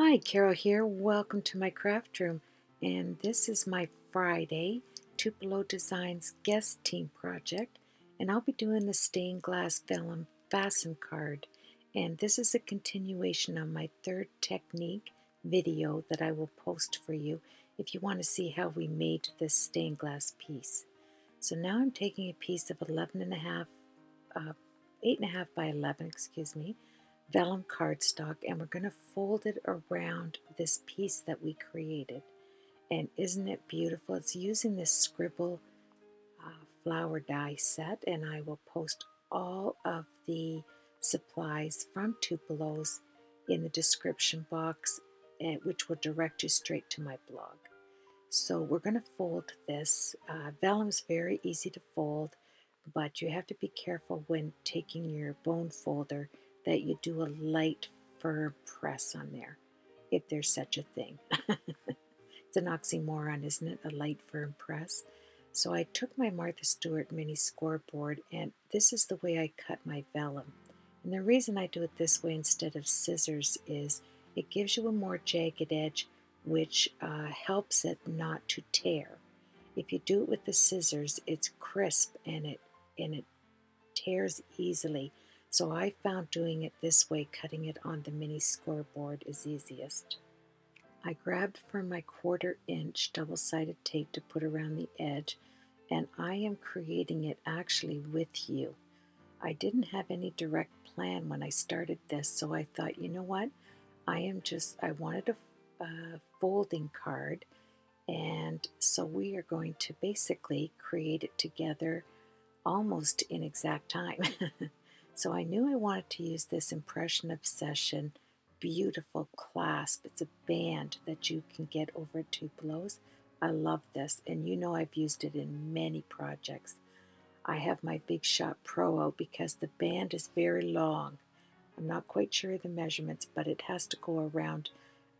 Hi, Carol here. Welcome to my craft room. And this is my Friday Tupelo Designs guest team project. And I'll be doing the stained glass vellum fasten card. And this is a continuation of my third technique video that I will post for you if you want to see how we made this stained glass piece. So now I'm taking a piece of 11 and a half, 8.5 by 11, excuse me, vellum cardstock, and we're going to fold it around this piece that we created. And isn't it beautiful? It's using this scribble flower die set, and I will post all of the supplies from Tupelo's in the description box, which will direct you straight to my blog. So we're going to fold this. Vellum's very easy to fold, but you have to be careful when taking your bone folder that you do a light firm press on there, if there's such a thing. It's an oxymoron, isn't it? A light firm press. So I took my Martha Stewart mini scoreboard, and this is the way I cut my vellum. And the reason I do it this way instead of scissors is it gives you a more jagged edge, which helps it not to tear. If you do it with the scissors, it's crisp and it tears easily. So I found doing it this way, cutting it on the mini scoreboard, is easiest. I grabbed for my 1/4 inch double-sided tape to put around the edge, and I am creating it actually with you. I didn't have any direct plan when I started this, so I thought, you know what? I wanted a folding card, and so we are going to basically create it together almost in exact time. So I knew I wanted to use this Impression Obsession beautiful clasp. It's a band that you can get over at Tupelo's. I love this, and you know I've used it in many projects. I have my Big Shot Pro out because the band is very long. I'm not quite sure of the measurements, but it has to go around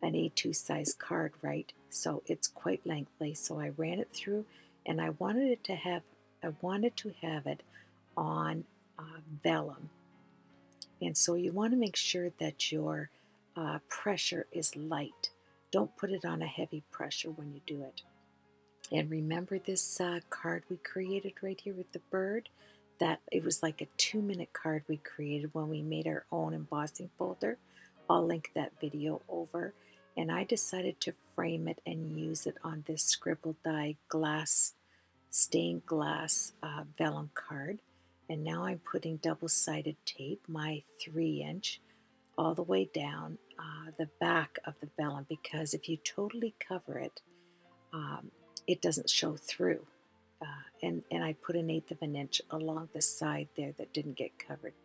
an A2 size card, right? So it's quite lengthy. So I ran it through, and I wanted to have it on vellum. And so you want to make sure that your pressure is light. Don't put it on a heavy pressure when you do it. And remember this card we created right here with the bird? That it was like a 2-minute card we created when we made our own embossing folder. I'll link that video over. And I decided to frame it and use it on this scribble die stained glass vellum card. And now I'm putting double-sided tape, my 3-inch, all the way down the back of the vellum, because if you totally cover it, it doesn't show through. And I put 1/8 of an inch along the side there that didn't get covered.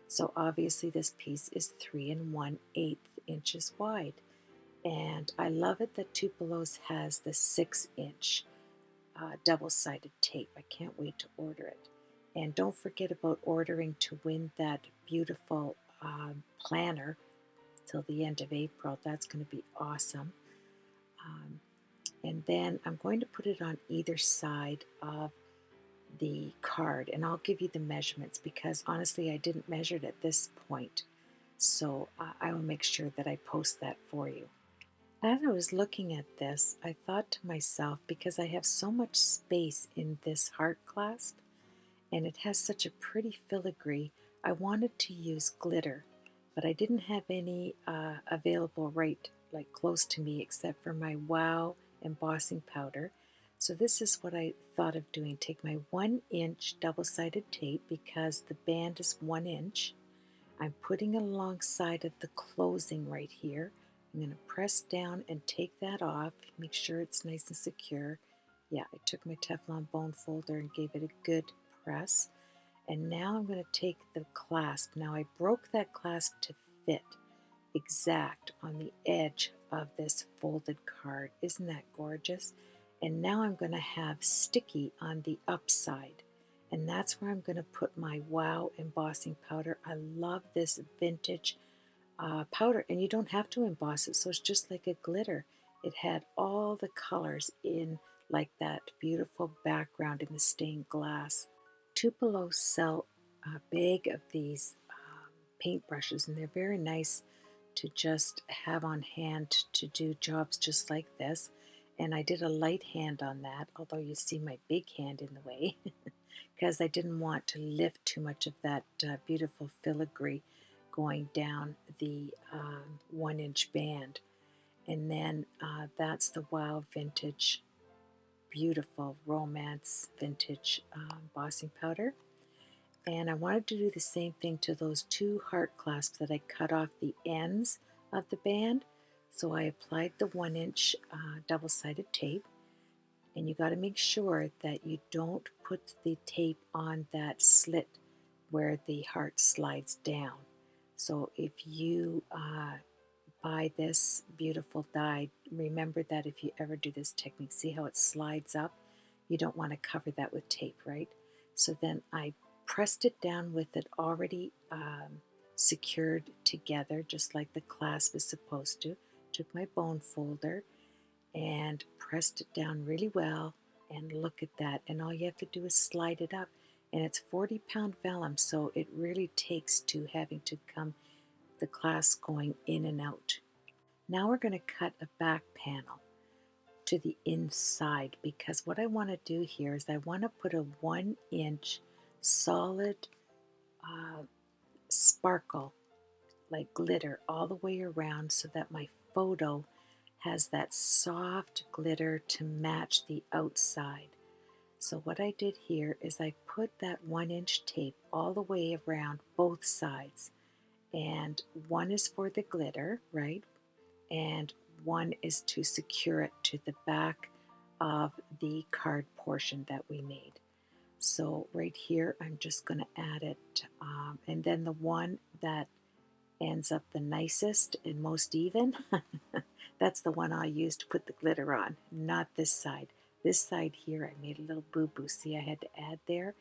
So obviously this piece is 3 1/8 inches wide. And I love it that Tupelo's has the 6-inch double-sided tape. I can't wait to order it. And don't forget about ordering to win that beautiful planner till the end of April. That's going to be awesome. And then I'm going to put it on either side of the card, and I'll give you the measurements because honestly I didn't measure it at this point. So I will make sure that I post that for you. As I was looking at this, I thought to myself, because I have so much space in this heart clasp and it has such a pretty filigree, I wanted to use glitter, but I didn't have any available right like close to me except for my Wow embossing powder. So this is what I thought of doing. Take my 1-inch double-sided tape because the band is 1 inch. I'm putting it alongside of the closing right here. I'm going to press down and take that off. Make sure it's nice and secure. Yeah, I took my Teflon bone folder and gave it a good press. And now I'm going to take the clasp. Now I broke that clasp to fit exact on the edge of this folded card. Isn't that gorgeous? And now I'm going to have sticky on the upside. And that's where I'm going to put my Wow embossing powder. I love this vintage powder, and you don't have to emboss it, so it's just like a glitter. It had all the colors in like that beautiful background in the stained glass. Tupelo sell a bag of these paintbrushes, and they're very nice to just have on hand to do jobs just like this. And I did a light hand on that, although you see my big hand in the way, because I didn't want to lift too much of that beautiful filigree going down the 1-inch band. And then that's the Wow Vintage, beautiful romance vintage embossing powder. And I wanted to do the same thing to those 2 heart clasps that I cut off the ends of the band. So I applied the 1-inch double-sided tape, and you got to make sure that you don't put the tape on that slit where the heart slides down. So if you buy this beautiful die, remember that if you ever do this technique, see how it slides up? You don't want to cover that with tape, right? So then I pressed it down with it already secured together, just like the clasp is supposed to. Took my bone folder and pressed it down really well, and look at that. And all you have to do is slide it up. And it's 40-pound vellum, so it really takes to having to come the clasp going in and out. Now we're going to cut a back panel to the inside, because what I want to do here is I want to put a 1-inch solid sparkle, like glitter, all the way around, so that my photo has that soft glitter to match the outside. So what I did here is I put that 1-inch tape all the way around both sides, and one is for the glitter, right? And one is to secure it to the back of the card portion that we made. So right here, I'm just going to add it, and then the one that ends up the nicest and most even, that's the one I used to put the glitter on, not this side. This side here, I made a little boo-boo. See, I had to add there.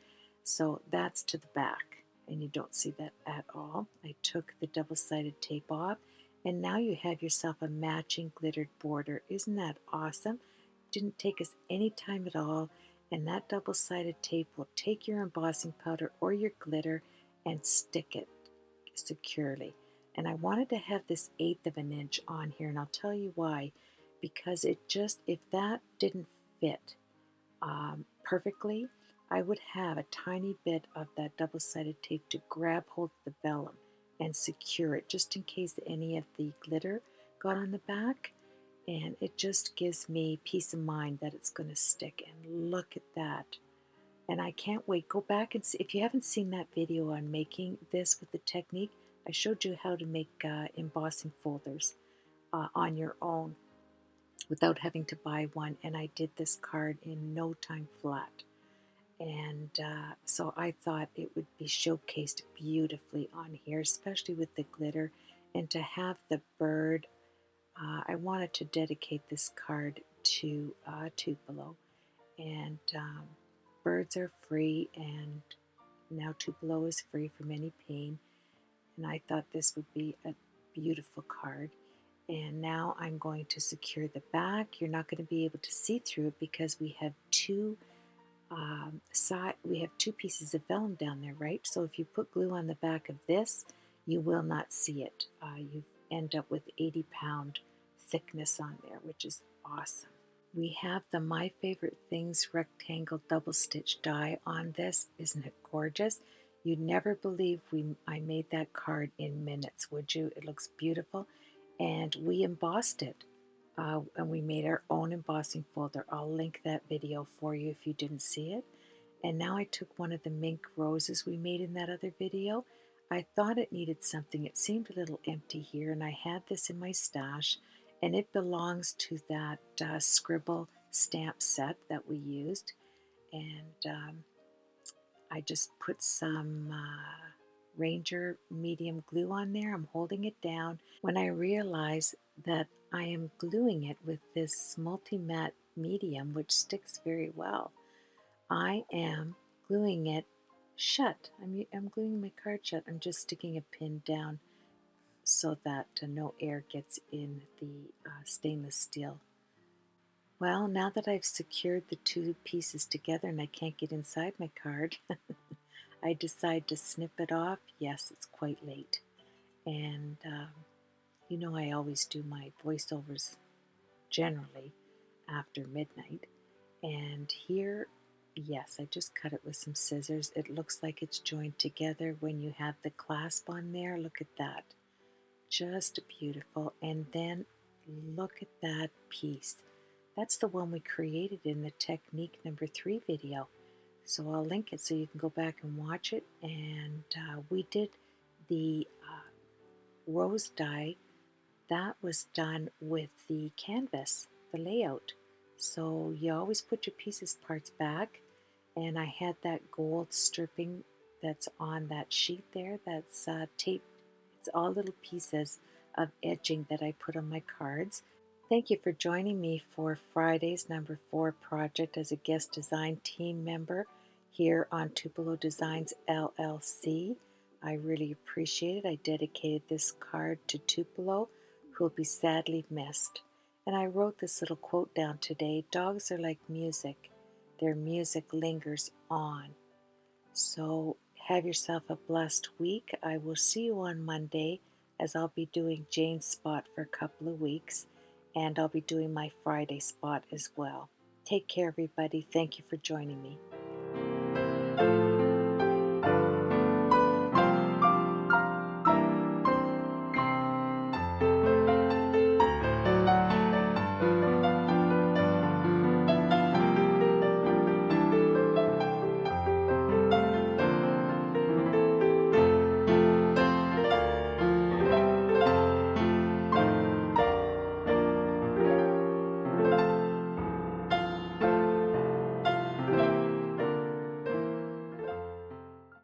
So that's to the back, and you don't see that at all. I took the double-sided tape off, and now you have yourself a matching glittered border. Isn't that awesome? Didn't take us any time at all, and that double-sided tape will take your embossing powder or your glitter and stick it securely. And I wanted to have this 1/8 of an inch on here, and I'll tell you why. Because it just, if that didn't fit perfectly, I would have a tiny bit of that double-sided tape to grab hold of the vellum and secure it, just in case any of the glitter got on the back. And it just gives me peace of mind that it's going to stick. And look at that. And I can't wait. Go back and see. If you haven't seen that video on making this with the technique, I showed you how to make embossing folders on your own without having to buy one. And I did this card in no time flat. And so I thought it would be showcased beautifully on here, especially with the glitter. And to have the bird, I wanted to dedicate this card to Tupelo. And birds are free, and now Tupelo is free from any pain. And I thought this would be a beautiful card. And now I'm going to secure the back. You're not going to be able to see through it because we have two pieces of vellum down there, right? So if you put glue on the back of this, you will not see it. You end up with 80-pound thickness on there, which is awesome. We have the My Favorite Things rectangle double stitch die on this. Isn't it gorgeous? You'd never believe I made that card in minutes, would you? It looks beautiful. And we embossed it. And we made our own embossing folder. I'll link that video for you if you didn't see it. And now I took one of the mink roses we made in that other video. I thought it needed something. It seemed a little empty here, and I had this in my stash, and it belongs to that scribble stamp set that we used. And I just put some Ranger medium glue on there. I'm holding it down when I realize that I am gluing it with this multi-matte medium, which sticks very well. I am gluing it shut. I'm gluing my card shut. I'm just sticking a pin down so that no air gets in the stainless steel. Well, now that I've secured the two pieces together and I can't get inside my card, I decide to snip it off. Yes, it's quite late. And You know I always do my voiceovers generally after midnight. And here, yes, I just cut it with some scissors. It looks like it's joined together when you have the clasp on there. Look at that. Just beautiful. And then look at that piece. That's the one we created in the technique number 3 video. So I'll link it so you can go back and watch it. And we did the rose dye. That was done with the canvas, the layout. So you always put your pieces parts back, and I had that gold stripping that's on that sheet there that's taped. It's all little pieces of edging that I put on my cards. Thank you for joining me for Friday's number 4 project as a guest design team member here on Tupelo Designs LLC. I really appreciate it. I dedicated this card to Tupelo, who will be sadly missed. And I wrote this little quote down today: dogs are like music, their music lingers on. So have yourself a blessed week. I will see you on Monday, as I'll be doing Jane's spot for a couple of weeks, and I'll be doing my Friday spot as well. Take care, everybody. Thank you for joining me.